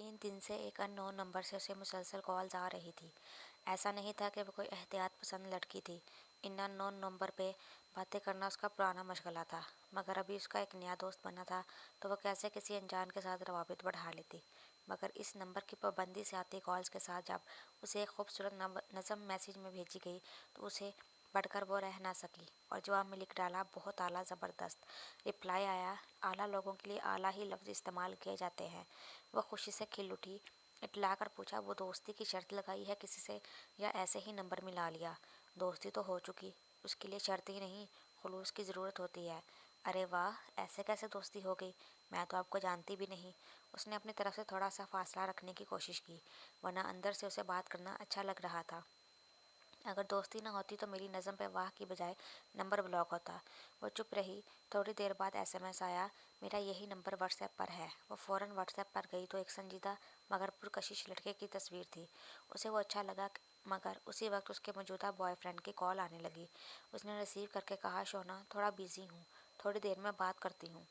3 दिन से एक अननोन नंबर से उसे मुसलसल कॉल्स आ रही थी। ऐसा नहीं था कि वो कोई एहतियात पसंद लड़की थी। इन अननोन नंबर पे बातें करना उसका पुराना मशगला था, मगर अभी उसका एक नया दोस्त बना था तो वो कैसे किसी अनजान के साथ रवाबित बढ़ा लेती। मगर इस नंबर की पाबंदी से आती कॉल्स के साथ जब उसे एक खूबसूरत नज़म मैसेज में भेजी गई तो उसे पढ़कर वो रह ना सकी और जवाब में लिख डाला, बहुत आला ज़बरदस्त। रिप्लाई आया, आला लोगों के लिए आला ही लफ्ज़ इस्तेमाल किए जाते हैं। वह खुशी से खिल उठी। इटलाकर पूछा, वो दोस्ती की शर्त लगाई है किसी से या ऐसे ही नंबर मिला लिया? दोस्ती तो हो चुकी, उसके लिए शर्त ही नहीं खुलूस की ज़रूरत होती है। अरे वाह, ऐसे कैसे दोस्ती हो गई? मैं तो आपको जानती भी नहीं। उसने अपनी तरफ से थोड़ा सा फासला रखने की कोशिश की, वरना अंदर से उसे बात करना अच्छा लग रहा था। अगर दोस्ती ना होती तो मेरी नज़म पे वाह की बजाय नंबर ब्लॉक होता। वो चुप रही। थोड़ी देर बाद एसएमएस आया, मेरा यही नंबर व्हाट्सएप पर है। वो फ़ौरन व्हाट्सएप पर गई तो एक संजीदा मगर पुरकशिश लड़के की तस्वीर थी। उसे वो अच्छा लगा, मगर उसी वक्त उसके मौजूदा बॉयफ्रेंड की कॉल आने लगी। उसने रिसीव करके कहा, शोना थोड़ा बिजी हूँ, थोड़ी देर में बात करती हूँ।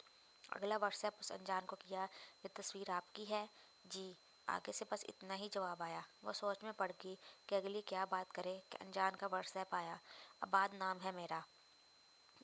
अगला व्हाट्सएप उस अनजान को किया, ये तस्वीर आपकी है? जी। आगे से बस इतना ही जवाब आया। वो सोच में पड़ गई कि अगली क्या बात करे कि अनजान का व्हाट्सएप आया। अबाद नाम है मेरा।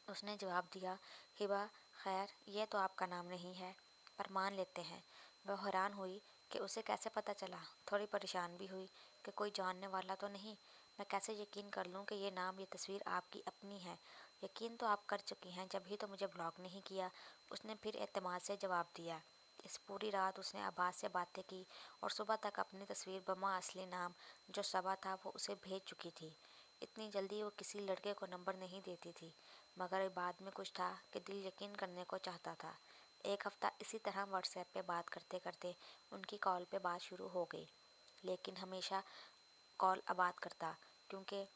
उसने जवाब दिया, हिबा, खैर ये तो आपका नाम नहीं है, पर मान लेते हैं। वह हैरान हुई कि उसे कैसे पता चला। थोड़ी परेशान भी हुई कि कोई जानने वाला तो नहीं। मैं कैसे यकीन कर लूँ कि ये नाम, ये तस्वीर आपकी अपनी है? यकीन तो आप कर चुकी हैं, जब ही तो मुझे ब्लॉक नहीं किया। उसने फिर एतमाद से जवाब दिया। इस पूरी रात उसने अब्बास से बातें की और सुबह तक अपनी तस्वीर बमा असली नाम जो सबा था वो उसे भेज चुकी थी। इतनी जल्दी वो किसी लड़के को नंबर नहीं देती थी, मगर बाद में कुछ था कि दिल यकीन करने को चाहता था। एक हफ्ता इसी तरह व्हाट्सएप पे बात करते करते उनकी कॉल पे बात शुरू हो गई, लेकिन हमेशा कॉल आबाद करता, क्योंकि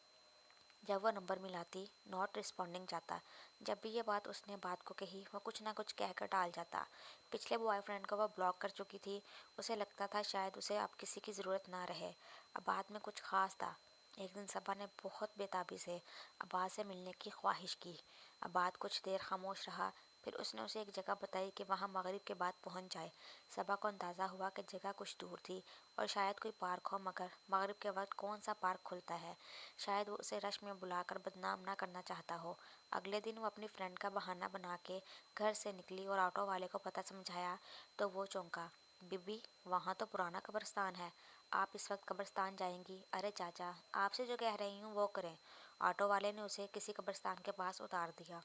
जब वह नंबर मिलाती नॉट रिस्पॉन्डिंग जाता। जब भी ये बात उसने बात को कही वह कुछ ना कुछ कहकर टाल जाता। पिछले बॉयफ्रेंड को वह ब्लॉक कर चुकी थी। उसे लगता था शायद उसे अब किसी की ज़रूरत ना रहे। अब बाद में कुछ ख़ास था। एक दिन सबा ने बहुत बेताबी से अब्बास से मिलने की ख्वाहिश की। अब्बास कुछ देर खामोश रहा, फिर उसने उसे एक जगह बताई कि वहाँ मगरिब के बाद पहुँच जाए। सबा को अंदाज़ा हुआ कि जगह कुछ दूर थी और शायद कोई पार्क हो, मगर मगरिब के वक्त कौन सा पार्क खुलता है? शायद वो उसे रश में बुलाकर बदनाम ना करना चाहता हो। अगले दिन वो अपनी फ्रेंड का बहाना बना के घर से निकली और ऑटो वाले को पता समझाया तो वो चौंका। बीबी, वहाँ तो पुराना कब्रिस्तान है, आप इस वक्त कब्रिस्तान जाएंगी? अरे चाचा, आपसे जो कह रही हूँ वो करें। ऑटो वाले ने उसे किसी कब्रिस्तान के पास उतार दिया।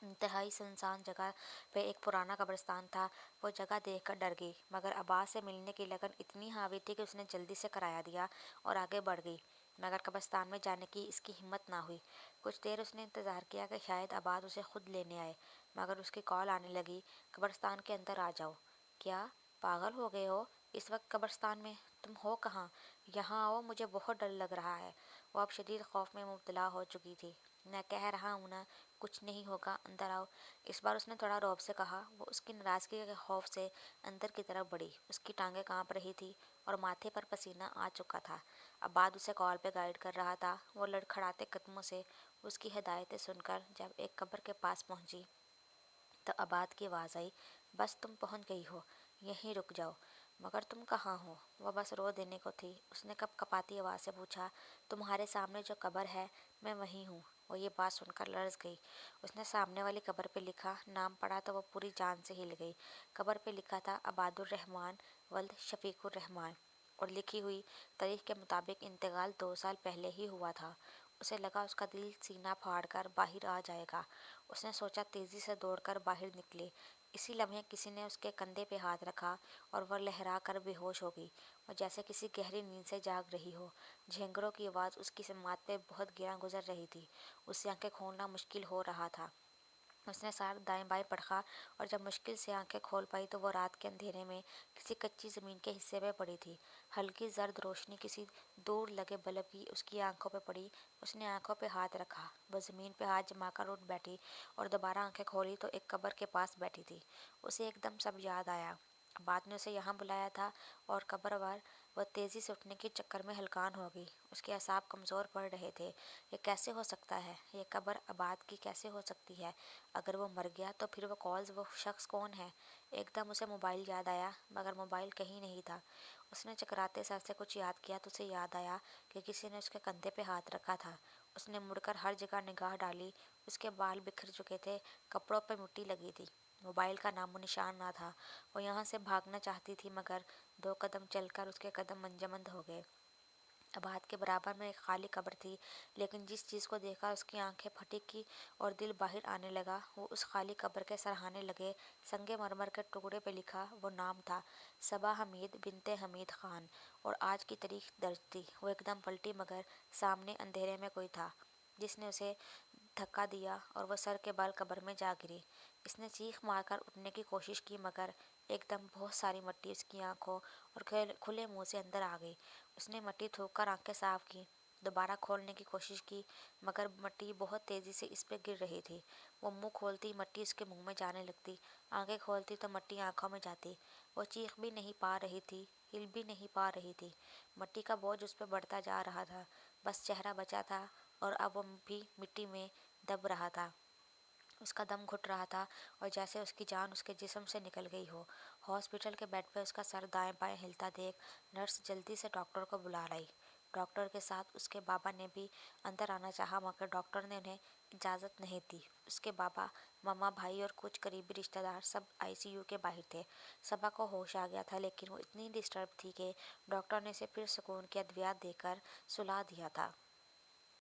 इंतहाई सुनसान जगह पे एक पुराना कब्रिस्तान था। वो जगह देखकर डर गई, मगर अब्बास से मिलने की लगन इतनी हावी थी कि उसने जल्दी से कराया दिया और आगे बढ़ गई। मगर कब्रिस्तान में जाने की इसकी हिम्मत ना हुई। कुछ देर उसने इंतज़ार किया कि शायद अब्बास उसे खुद लेने आए, मगर उसकी कॉल आने लगी, कब्रिस्तान के अंदर आ जाओ। क्या पागल हो गए हो? इस वक्त कब्रिस्तान में? तुम हो कहाँ? यहाँ आओ, मुझे बहुत डर लग रहा है। वो अब शदीद खौफ में मुब्तला हो चुकी थी। मैं कह रहा हूँ ना, कुछ नहीं होगा, अंदर आओ। इस बार उसने थोड़ा रौब से कहा। वो उसकी नाराज़गी के खौफ से अंदर की तरफ बढ़ी। उसकी टांगें कांप रही थी और माथे पर पसीना आ चुका था। अब बाद उसे कॉल पे गाइड कर रहा था। वो लड़खड़ाते कदमों से उसकी हिदायतें सुनकर जब एक कब्र के पास पहुंची तो अबाद की आवाज़ आई, बस तुम पहुंच गई हो, यहीं रुक जाओ। मगर तुम कहाँ हो? वह बस रो देने को थी। उसने कप कपाती आवाज़ से पूछा, तुम्हारे सामने जो कब्र है, मैं वहीं हूँ। वो ये बात सुनकर लर्ज़ गई। उसने सामने वाली कब्र पे लिखा नाम पढ़ा तो वो पूरी जान से हिल गई। कब्र पे लिखा था, अबादुर रहमान वल्द शफीकुर रहमान, और लिखी हुई तारीख के मुताबिक इंतकाल 2 साल पहले ही हुआ था। उसे लगा उसका दिल सीना फाड़कर बाहर आ जाएगा। उसने सोचा, तेज़ी से दौड़कर बाहर निकले। इसी लम्हे किसी ने उसके कंधे पे हाथ रखा और वह लहरा कर बेहोश हो गई। वह जैसे किसी गहरी नींद से जाग रही हो। झिंगरों की आवाज़ उसकी समात पे बहुत गिरा गुजर रही थी। उससे आंखें खोलना मुश्किल हो रहा था। उसने सार दाएं बाएं पढ़ा और जब मुश्किल से आंखें खोल पाई तो वो रात के अंधेरे में किसी कच्ची ज़मीन के हिस्से पे पड़ी थी। हल्की जर्द रोशनी किसी दूर लगे बल्ब की उसकी आंखों पे पड़ी। उसने आंखों पे हाथ रखा। वह ज़मीन पे हाथ जमाकर उठ बैठी और दोबारा आंखें खोली तो एक कब्र के पास बैठी थी। उसे एकदम सब याद आया। बाद ने उसे यहाँ बुलाया था और कब्र पर वह तेज़ी से उठने के चक्कर में हलकान हो गई। उसके असाब कमज़ोर पड़ रहे थे। ये कैसे हो सकता है? ये कब्र आबाद की कैसे हो सकती है? अगर वो मर गया तो फिर वो कॉल्स, वो शख्स कौन है? एकदम उसे मोबाइल याद आया, मगर मोबाइल कहीं नहीं था। उसने चकराते सर से कुछ याद किया तो उसे याद आया कि किसी ने उसके कंधे पे हाथ रखा था। उसने मुड़कर हर जगह निगाह डाली। उसके बाल बिखर चुके थे, कपड़ों पर मिट्टी लगी थी। मोबाइल का नामो निशान ना था। वो यहाँ से भागना चाहती थी, मगर 2 कदम चलकर उसके कदम मंजमंद हो गए। अब हाथ के बराबर में एक खाली कब्र थी, लेकिन जिस चीज़ को देखा उसकी आंखें फटी और दिल बाहर आने लगा। वो उस खाली कब्र के सराहने लगे। संगे मरमर के टुकड़े पे लिखा वो नाम था, सबा हमीद बिनते हमीद खान, और आज की तारीख दर्ज थी। वो एकदम पलटी, मगर सामने अंधेरे में कोई था जिसने उसे धक्का दिया और वह सर के बल कब्र में जा गिरी। इसने चीख मारकर उठने की कोशिश की, मगर एकदम बहुत सारी मिट्टी उसकी आंखों और खुले मुंह से अंदर आ गई। उसने मिट्टी थूक कर आंखें साफ की, दोबारा खोलने की कोशिश की, मगर मिट्टी बहुत तेज़ी से इस पे गिर रही थी। वो मुंह खोलती, मिट्टी उसके मुंह में जाने लगती। आंखें खोलती तो मिट्टी आंखों में जाती। वो चीख भी नहीं पा रही थी, हिल भी नहीं पा रही थी। मिट्टी का बोझ उस पर बढ़ता जा रहा था। बस चेहरा बचा था, और अब वो भी मिट्टी में दब रहा था। उसका दम घुट रहा था, और जैसे उसकी जान उसके जिस्म से निकल गई हो। हॉस्पिटल के बेड पे उसका सर दाएं बाएं हिलता देख नर्स जल्दी से डॉक्टर को बुला लाई। डॉक्टर के साथ उसके बाबा ने भी अंदर आना चाहा, मगर डॉक्टर ने उन्हें इजाज़त नहीं दी। उसके बाबा, मामा, भाई और कुछ करीबी रिश्तेदार सब आईसीयू के बाहर थे। सबा को होश आ गया था, लेकिन वो इतनी डिस्टर्ब थी कि डॉक्टर ने इसे फिर सुकून की अद्वियात देकर सुला दिया था।